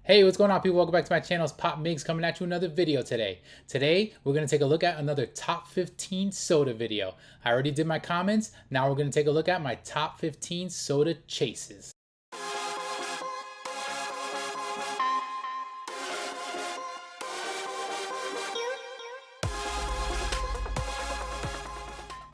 Hey, what's going on, people? Welcome back to my channel. It's Pop Migs coming at you with another video today. Today, we're going to take a look at another top 15 soda video. I already did my comments. Now we're going to take a look at my top 15 soda chases.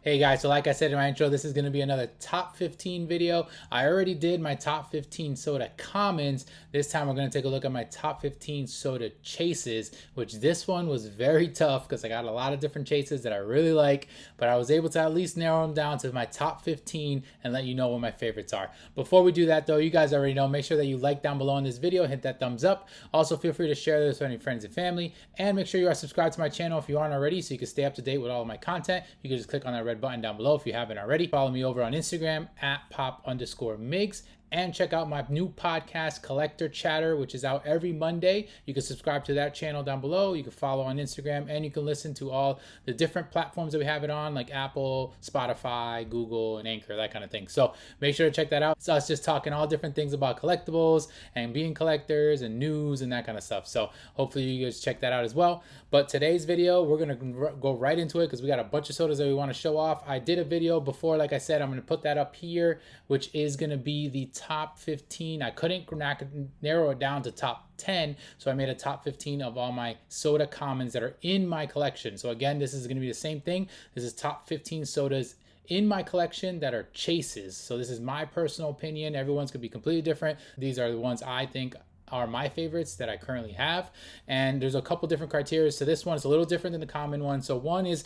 Hey guys, so like I said in my intro, this is going to be another top 15 video. I already did my top 15 soda commons. This time we're going to take a look at my top 15 soda chases, which this one was very tough because I got a lot of different chases that I really like, but I was able to at least narrow them down to my top 15 and let you know what my favorites are. Before we do that though, you guys already know, make sure that you like down below in this video, hit that thumbs up. Also feel free to share this with any friends and family, and make sure you are subscribed to my channel if you aren't already so you can stay up to date with all of my content. You can just click on that red button down below if you haven't already. Follow me over on Instagram at pop_migs, and check out my new podcast, Collector Chatter, which is out every Monday. You can subscribe to that channel down below. You can follow on Instagram, and you can listen to all the different platforms that we have it on, like Apple, Spotify, Google, and Anchor, that kind of thing. So make sure to check that out. It's us just talking all different things about collectibles and being collectors and news and that kind of stuff. So hopefully you guys check that out as well. But today's video, we're going to go right into it because we got a bunch of sodas that we want to show off. I did a video before, like I said, I'm going to put that up here, which is going to be the top 15. I couldn't narrow it down to top 10, so I made a top 15 of all my soda commons that are in my collection. So again, this is going to be the same thing. This is top 15 sodas in my collection that are chases. So this is my personal opinion. Everyone's going to be completely different. These are the ones I think are my favorites that I currently have, and there's a couple different criteria. So this one is a little different than the common one. So one is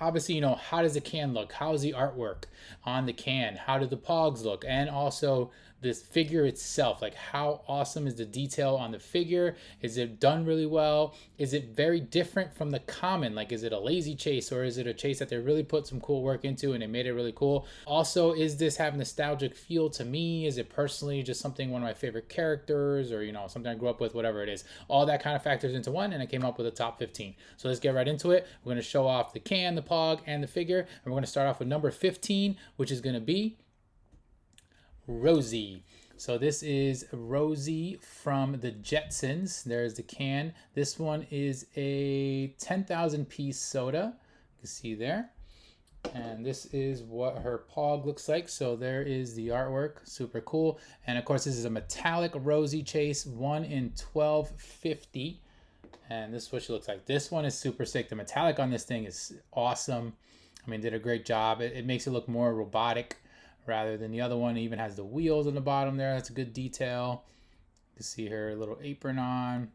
obviously, you know, how does the can look? How is the artwork on the can? How do the pogs look? And also this figure itself, like how awesome is the detail on the figure? Is it done really well? Is it very different from the common? Like, is it a lazy chase, or is it a chase that they really put some cool work into and they made it really cool? Also, is this have nostalgic feel to me? Is it personally just something, one of my favorite characters, or, you know, something I grew up with, whatever it is? All that kind of factors into one, and I came up with a top 15. So let's get right into it. We're going to show off the can, the pog, and the figure, and we're going to start off with number 15, which is going to be Rosie. So this is Rosie from the Jetsons. There's the can. This one is a 10,000 piece soda. You can see there. And this is what her pog looks like. So there is the artwork, super cool. And of course, this is a metallic Rosie chase, 1 in 1250. And this is what she looks like. This one is super sick. The metallic on this thing is awesome. I mean, did a great job. It makes it look more robotic rather than the other one. It even has the wheels on the bottom there. That's a good detail. You can see her little apron on.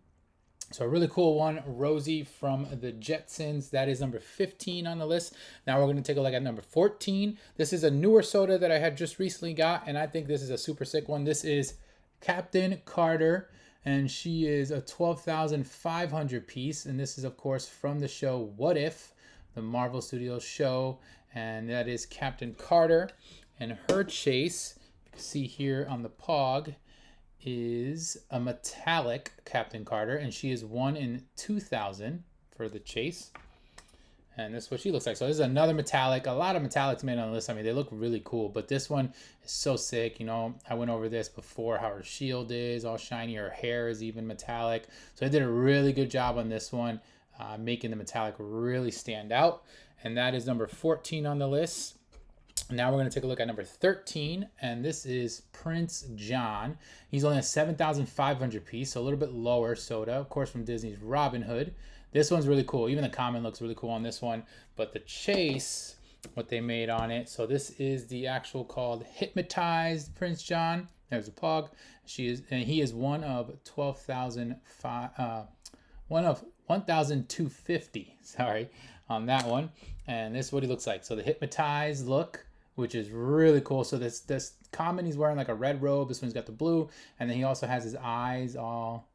So a really cool one, Rosie from the Jetsons. That is number 15 on the list. Now we're going to take a look at number 14. This is a newer soda that I had just recently got, and I think this is a super sick one. This is Captain Carter, and she is a 12,500 piece. And this is, of course, from the show What If, the Marvel Studios show. And that is Captain Carter. And her chase, you can see here on the pog, is a metallic Captain Carter, and she is 1 in 2,000 for the chase. And this is what she looks like. So this is another metallic. A lot of metallics made on the list. I mean, they look really cool, but this one is so sick. You know, I went over this before, how her shield is all shiny. Her hair is even metallic. So I did a really good job on this one, making the metallic really stand out. And that is number 14 on the list. Now we're going to take a look at number 13, and this is Prince John. He's only a 7,500 piece, so a little bit lower soda, of course, from Disney's Robin Hood. This one's really cool. Even the common looks really cool on this one, but the chase, what they made on it. So this is the actual called Hypnotized Prince John. There's a pog. He is one of 1,250. Sorry, on that one. And this is what he looks like. So the hypnotized look, which is really cool. So this common, he's wearing like a red robe. This one's got the blue, and then he also has his eyes all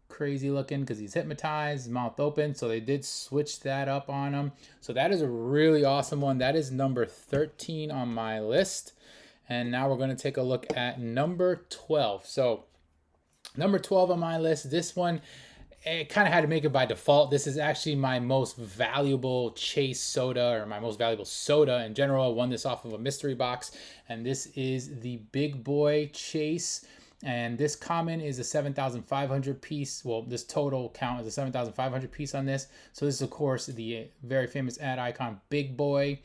crazy looking because he's hypnotized, his mouth open. So they did switch that up on him. So that is a really awesome one. That is number 13 on my list. And now we're going to take a look at number 12. So number 12 on my list, this one, it kind of had to make it by default. This is actually my most valuable chase soda, or my most valuable soda in general. I won this off of a mystery box, and this is the Big Boy Chase. And this common is a 7,500 piece. Well, this total count is a 7,500 piece on this. So this is, of course, the very famous ad icon, Big Boy.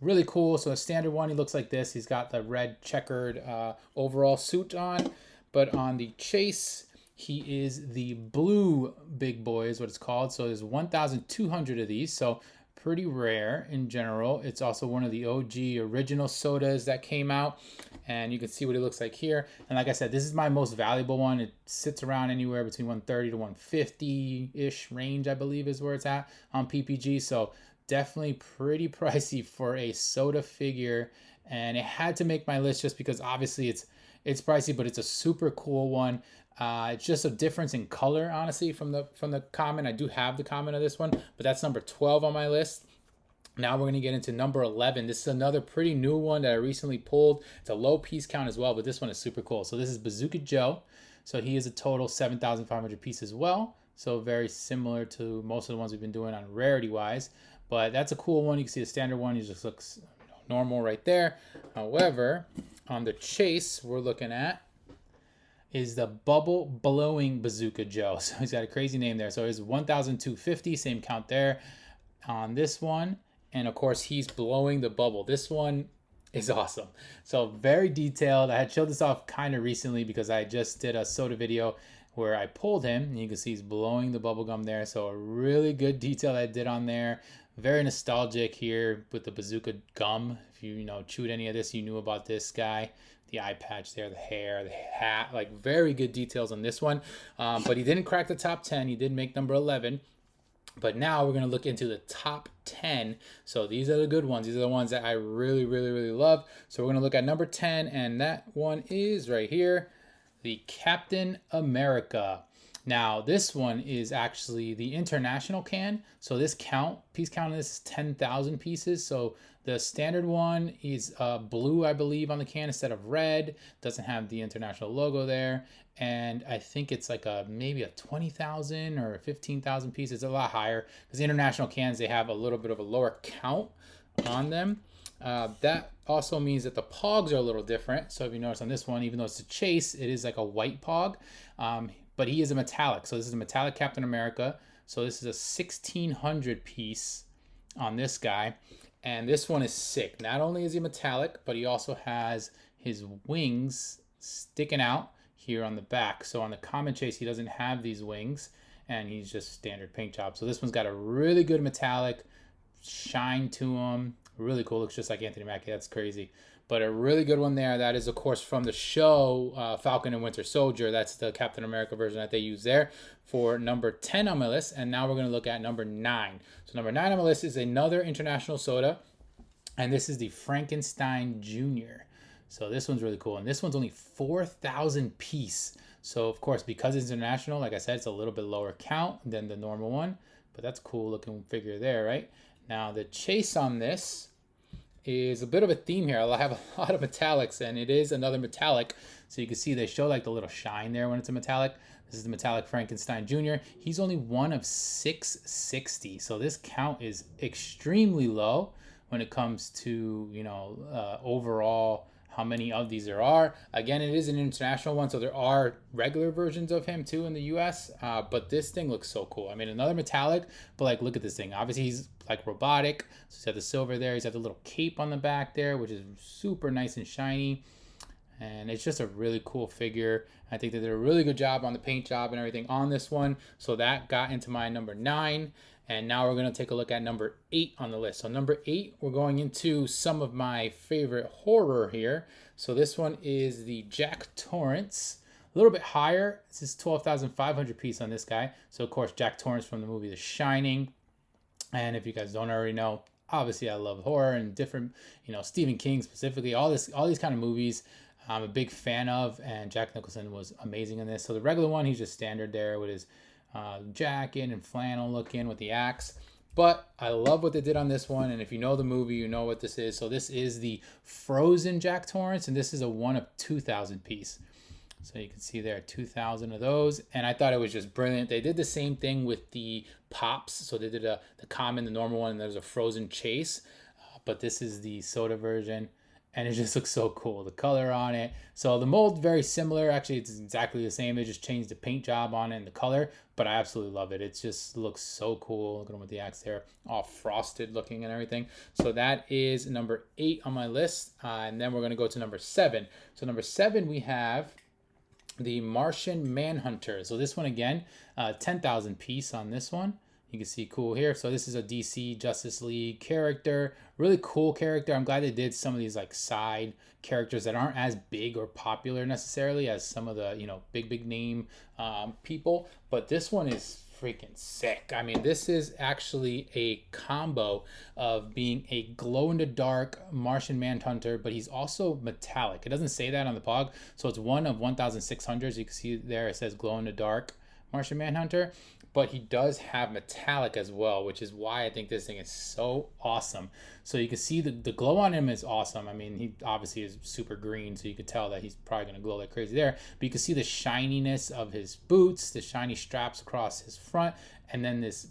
Really cool. So a standard one, he looks like this. He's got the red checkered overall suit on. But on the chase, he is the blue Big Boy is what it's called. So there's 1,200 of these. So pretty rare in general. It's also one of the OG original sodas that came out. And you can see what it looks like here. And like I said, this is my most valuable one. It sits around anywhere between 130 to 150-ish range, I believe is where it's at on PPG. So definitely pretty pricey for a soda figure. And it had to make my list just because obviously it's pricey, but it's a super cool one. It's just a difference in color, honestly, from the common. I do have the common of this one, but that's number 12 on my list. Now we're going to get into number 11. This is another pretty new one that I recently pulled. It's a low piece count as well, but this one is super cool. So this is Bazooka Joe. So he is a total 7,500 piece as well. So very similar to most of the ones we've been doing on rarity wise. But that's a cool one. You can see the standard one. He just looks normal right there. However, on the chase we're looking at is the Bubble Blowing Bazooka Joe. So he's got a crazy name there. So it's 1,250, same count there on this one. And of course, he's blowing the bubble. This one is awesome. So very detailed. I had showed this off kind of recently because I just did a soda video where I pulled him. And you can see he's blowing the bubble gum there. So a really good detail I did on there. Very nostalgic here with the bazooka gum. If you chewed any of this, you knew about this guy. The eye patch there, the hair, the hat. Like very good details on this one. But he didn't crack the top 10. He did make number 11. But now we're going to look into the top 10. So these are the good ones. These are the ones that I really, really, really love. So we're going to look at number 10, and that one is right here, the Captain America. Now, this one is actually the international can. So this piece count of this is 10,000 pieces. So the standard one is blue, I believe, on the can instead of red. Doesn't have the international logo there. And I think it's like maybe a 20,000 or 15,000 pieces. It's a lot higher because the international cans, they have a little bit of a lower count on them. That also means that the pogs are a little different. So if you notice on this one, even though it's a chase, it is like a white pog. But he is a metallic. So this is a metallic Captain America. So this is a 1,600 piece on this guy. And this one is sick. Not only is he metallic, but he also has his wings sticking out here on the back. So on the common chase, he doesn't have these wings, and he's just standard paint job. So this one's got a really good metallic shine to him. Really cool. Looks just like Anthony Mackie. That's crazy. But a really good one there. That is, of course, from the show Falcon and Winter Soldier. That's the Captain America version that they use there for number 10 on my list. And now we're going to look at number 9. So number 9 on my list is another international soda. And this is the Frankenstein Jr. So this one's really cool. And this one's only 4,000 piece. So, of course, because it's international, like I said, it's a little bit lower count than the normal one. But that's a cool looking figure there, right? Now, the chase on this is a bit of a theme here. I have a lot of metallics, and it is another metallic. So you can see they show like the little shine there when it's a metallic. This is the metallic Frankenstein Jr. He's only one of 660. So this count is extremely low when it comes to, overall how many of these there are. Again, it is an international one, so there are regular versions of him too in the US, but this thing looks so cool. I mean, another metallic, but like, look at this thing. Obviously, he's like robotic, so he's got the silver there. He's got the little cape on the back there, which is super nice and shiny, and it's just a really cool figure. I think they did a really good job on the paint job and everything on this one, so that got into my number 9. And now we're going to take a look at number 8 on the list. So number 8, we're going into some of my favorite horror here. So this one is the Jack Torrance. A little bit higher. This is 12,500 piece on this guy. So of course, Jack Torrance from the movie The Shining. And if you guys don't already know, obviously I love horror and different, Stephen King specifically, all these kind of movies I'm a big fan of. And Jack Nicholson was amazing in this. So the regular one, he's just standard there with his jacket and flannel looking with the axe, but I love what they did on this one. And if you know the movie, you know what this is. So this is the Frozen Jack Torrance, and this is a 1 of 2,000 piece. So you can see there 2,000 of those, and I thought it was just brilliant. They did the same thing with the pops. So they did the common, the normal one, and there's a Frozen Chase, but this is the soda version. and it just looks so cool. The color on it. So the mold very similar. Actually, it's exactly the same. They just changed the paint job on it and the color, but I absolutely love it. It just looks so cool. Look at him with the axe there, all frosted looking and everything. So that is number 8 on my list, and then we're gonna go to number 7. So number 7 we have the Martian Manhunter. So this one again, 10,000 piece on this one. You can see cool here. So this is a DC Justice League character, really cool character. I'm glad they did some of these like side characters that aren't as big or popular necessarily as some of the, you know, big name people. But this one is freaking sick. I mean, this is actually a combo of being a glow-in-the-dark Martian Manhunter, but he's also metallic. It doesn't say that on the pog, so it's one of 1,600. You can see there it says glow-in-the-dark Martian Manhunter, but he does have metallic as well, which is why I think this thing is so awesome. So you can see the glow on him is awesome. I mean, he obviously is super green, so you could tell that he's probably going to glow like crazy there. But you can see the shininess of his boots, the shiny straps across his front, and then this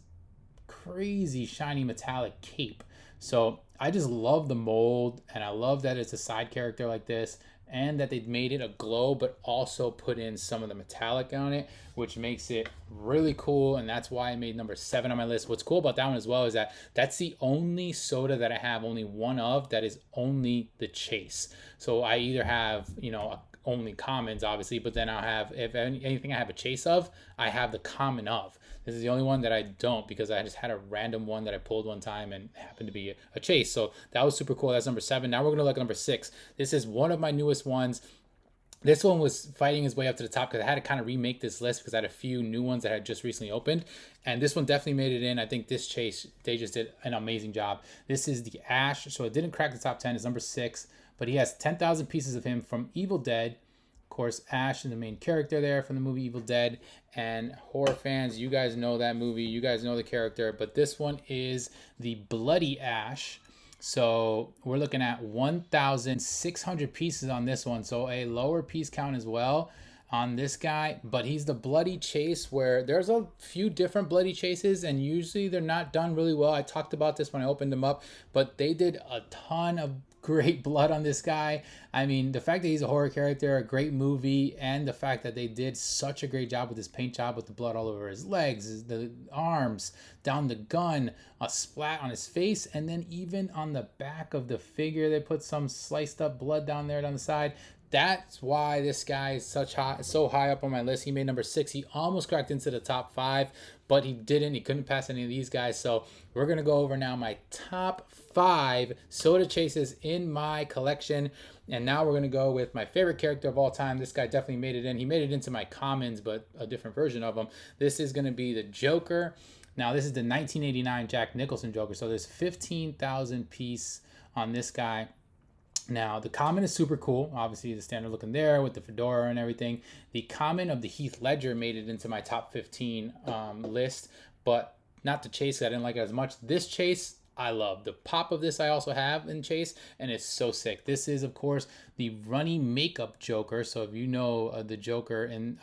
crazy shiny metallic cape. So I just love the mold, and I love that it's a side character like this, and that they made it a glow but also put in some of the metallic on it, which makes it really cool. And that's why I made number 7 on my list. What's cool about that one as well is that that's the only soda that I have only one of that is only the chase. So I either have, you know, only commons obviously, but then I'll have, if anything I have a chase of, I have the common of. This is the only one that I don't, because I just had a random one that I pulled one time and happened to be a chase. So that was super cool. That's number 7. Now we're going to look at number 6. This is one of my newest ones. This one was fighting his way up to the top because I had to kind of remake this list because I had a few new ones that had just recently opened. And this one definitely made it in. I think this chase, they just did an amazing job. This is the Ash. So it didn't crack the top 10. It's number 6. But he has 10,000 pieces of him from Evil Dead. Of course, Ash is the main character there from the movie Evil Dead, and horror fans, you guys know that movie, you guys know the character, but this one is the Bloody Ash. So we're looking at 1,600 pieces on this one, so a lower piece count as well on this guy, but he's the Bloody Chase, where there's a few different Bloody Chases and usually they're not done really well. I talked about this when I opened them up, but they did a ton of great blood on this guy. I mean, the fact that he's a horror character, a great movie, and the fact that they did such a great job with this paint job with the blood all over his legs, the arms, down the gun, a splat on his face, and then even on the back of the figure, they put some sliced up blood down there down the side. That's why this guy is so high up on my list. He made number 6. He almost cracked into the top 5, but he didn't. He couldn't pass any of these guys. So we're going to go over now my top 5 soda chases in my collection. And now we're going to go with my favorite character of all time. This guy definitely made it in. He made it into my commons, but a different version of him. This is going to be the Joker. Now, this is the 1989 Jack Nicholson Joker. So there's 15,000 piece on this guy. Now, the common is super cool. Obviously, the standard looking there with the fedora and everything. The common of the Heath Ledger made it into my top 15 list, but not the chase. I didn't like it as much. This chase, I love. The pop of this I also have in chase, and it's so sick. This is, of course, the runny makeup Joker. So if you know the Joker and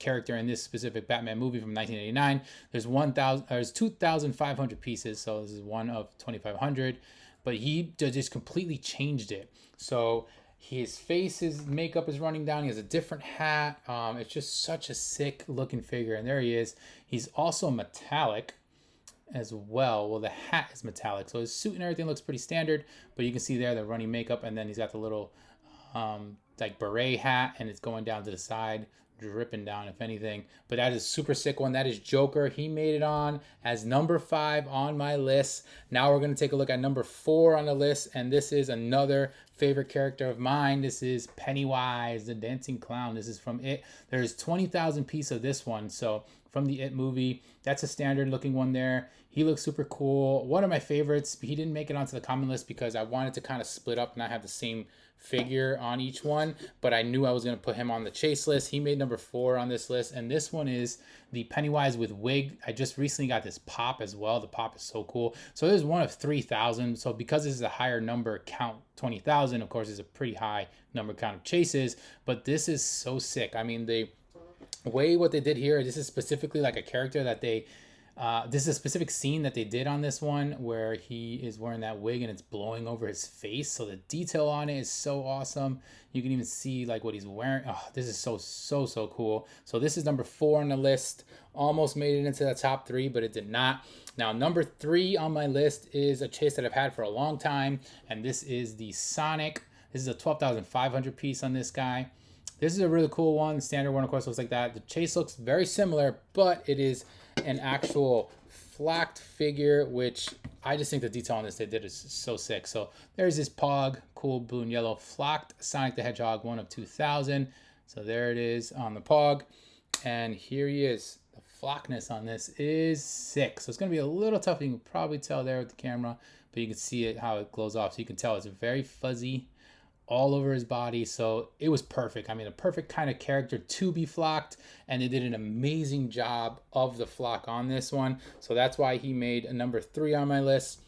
character in this specific Batman movie from 1989, there's 2,500 pieces. So this is one of 2,500. But he just completely changed it. So his face, his makeup is running down. He has a different hat. It's just such a sick looking figure. And there he is. He's also metallic as well. Well, the hat is metallic. So his suit and everything looks pretty standard. But you can see there the running makeup. And then he's got the little like beret hat. And it's going down to the side, dripping down if anything. But that is super sick one. That is Joker. He made it on as number 5 on my list. Now we're going to take a look at number 4 on the list, and this is another favorite character of mine. This is Pennywise the Dancing Clown. This is from It. There's 20,000 piece of this one, so from the It movie. That's a standard looking one there. He looks super cool. One of my favorites. He didn't make it onto the common list because I wanted to kind of split up and not have the same figure on each one, but I knew I was going to put him on the chase list. He made number 4 on this list, and this one is the Pennywise with wig. I just recently got this pop as well. The pop is so cool. So there's one of 3,000. So because this is a higher number count, 20,000, of course, is a pretty high number count of chases, but this is so sick. I mean, the way what they did here, this is specifically like a character that they This is a specific scene that they did on this one where he is wearing that wig and it's blowing over his face. So the detail on it is so awesome. You can even see like what he's wearing. Oh, this is so cool. So this is number 4 on the list. Almost made it into the top 3, but it did not. Now, number 3 on my list is a chase that I've had for a long time. And this is the Sonic. This is a 12,500 piece on this guy. This is a really cool one. The standard one, of course, looks like that. The chase looks very similar, but it is an actual flocked figure, which I just think the detail on this they did is so sick. So there's this Pog, cool blue and yellow flocked Sonic the Hedgehog, one of 2,000. So there it is on the Pog. And here he is. The flockness on this is sick. So it's going to be a little tough. You can probably tell there with the camera, but you can see it how it glows off. So you can tell it's very fuzzy all over his body. So it was perfect. I mean, a perfect kind of character to be flocked, and they did an amazing job of the flock on this one. So that's why he made a number 3 on my list.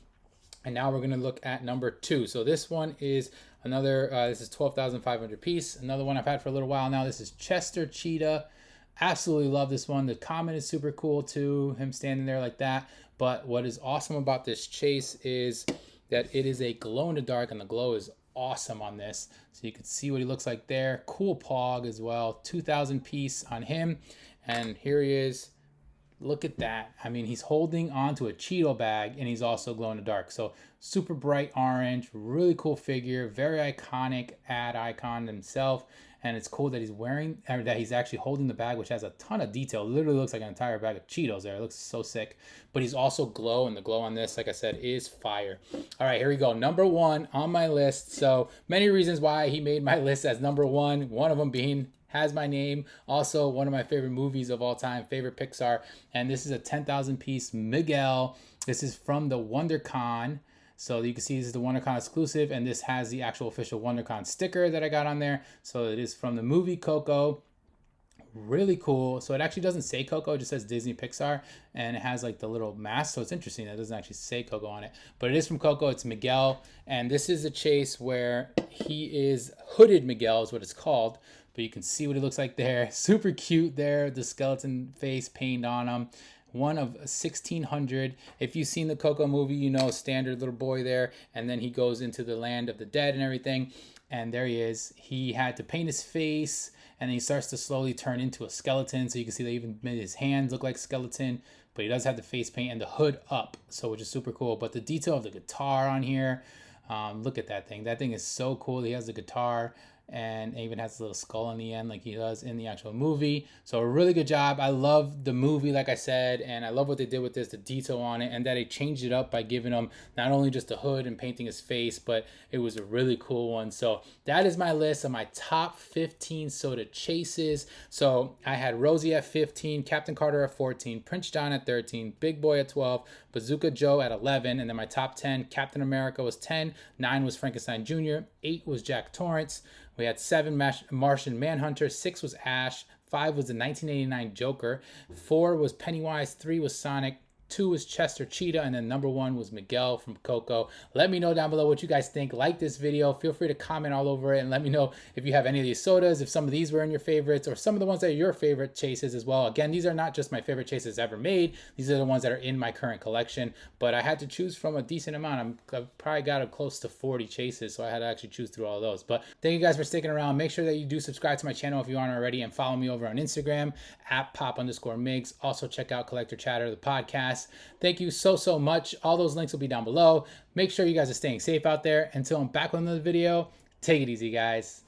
And now we're going to look at number 2. So this one is another, this is 12,500 piece. Another one I've had for a little while now. This is Chester Cheetah. Absolutely love this one. The comment is super cool too, him standing there like that. But what is awesome about this chase is that it is a glow in the dark, and the glow is awesome on this. So you can see what he looks like there. Cool Pog as well. 2,000 piece on him. And here he is. Look at that. I mean, he's holding onto a Cheeto bag, and he's also glow in the dark. So super bright orange, really cool figure, very iconic ad icon himself. And it's cool that he's wearing, or that he's actually holding the bag, which has a ton of detail. It literally looks like an entire bag of Cheetos there. It looks so sick. But he's also glow, and the glow on this, like I said, is fire. All right, here we go. Number 1 on my list. So many reasons why he made my list as number 1. One of them being has my name. Also, one of my favorite movies of all time, favorite Pixar. And this is a 10,000 piece Miguel. This is from the WonderCon. So you can see this is the WonderCon exclusive, and this has the actual official WonderCon sticker that I got on there. So it is from the movie Coco. Really cool. So it actually doesn't say Coco, it just says Disney Pixar, and it has like the little mask. So it's interesting that it doesn't actually say Coco on it, but it is from Coco. It's Miguel, and this is a chase where he is hooded Miguel is what it's called. But you can see what he looks like there. Super cute there. The skeleton face painted on him. One of 1,600. If you've seen the Coco movie, you know, standard little boy there. And then he goes into the land of the dead and everything. And there he is. He had to paint his face, and then he starts to slowly turn into a skeleton. So you can see they even made his hands look like skeleton. But he does have the face paint and the hood up, so which is super cool. But the detail of the guitar on here, look at that thing. That thing is so cool. He has the guitar, and it even has a little skull on the end like he does in the actual movie. So a really good job. I love the movie, like I said, and I love what they did with this, the detail on it, and that they changed it up by giving him not only just a hood and painting his face, but it was a really cool one. So that is my list of my top 15 soda chases. So I had Rosie at 15, Captain Carter at 14, Prince John at 13, Big Boy at 12, Bazooka Joe at 11, and then my top 10, Captain America was 10, 9 was Frankenstein Jr., 8 was Jack Torrance, we had 7 Martian Manhunter, 6 was Ash, 5 was the 1989 Joker, 4 was Pennywise, 3 was Sonic, 2 was Chester Cheetah, and then number 1 was Miguel from Coco. Let me know down below what you guys think. Like this video. Feel free to comment all over it, and let me know if you have any of these sodas, if some of these were in your favorites, or some of the ones that are your favorite chases as well. Again, these are not just my favorite chases ever made. These are the ones that are in my current collection, but I had to choose from a decent amount. I've probably got close to 40 chases, so I had to actually choose through all those. But thank you guys for sticking around. Make sure that you do subscribe to my channel if you aren't already, and follow me over on Instagram at pop_migs. Also check out Collector Chatter, the podcast. Thank you so much. All those links will be down below. Make sure you guys are staying safe out there. Until I'm back with another video, take it easy, guys.